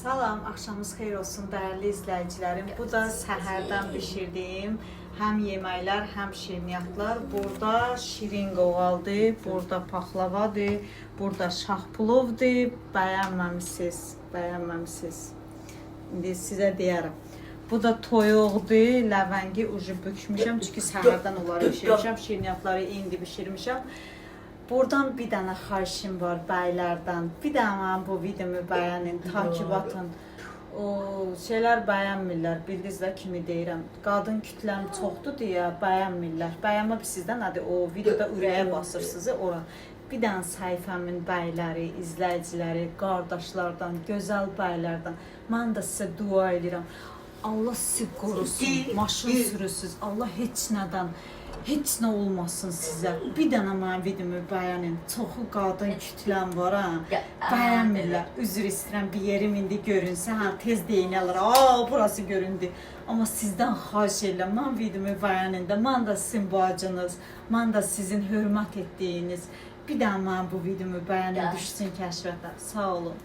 Salam, axşamınız xeyir olsun dəyərli izləyicilərim. Bu da səhərdən bişirdiyim həm yeməklər, həm şirniyyatlar. Burada şirin qoğaldır, burada paxlavadır, burada şahpulovdur. Bəyənməmisiniz. İndi sizə deyərəm. Bu da toyuqdur, ləvəngi ucu bükmüşəm. Çünki səhərdən onları bişirmişəm, şirniyyatları indi bişirmişəm. Buradan bir dənə xahişim var bəylərdən. Bir dənə bu videomu bəyənin, takip atın. O şeylər bəyənmirlər. Bildiniz də kimi deyirəm. Qadın kütləm çoxdur deyə bəyənmirlər. Bəyənmə sizdən nədir? O videoda ürəyə basırsınız ora. Bir dənə səhifəmin bəyləri, izləyiciləri, qardaşlardan, gözəl bəylərdən mən də sizə dua edirəm. Allah sizi qorusun, maşın sürürsünüz. Allah heç nə olmasın sizə. Bir dənə mənim videomu bəyənin. Çoxu qadın kütləm var ha. Bəyənmirlər. Üzr istəyirəm, bir yerim indi görünsə, hə tez deyinirlər. Burası göründü. Amma sizdən xahiş edirəm, mənim videomu bəyənin də. Mən də sizin bacınız, mən də sizin hörmət etdiyiniz. Bir dənə mənim bu videomu bəyənin, düşsün kəşfətə. Sağ olun.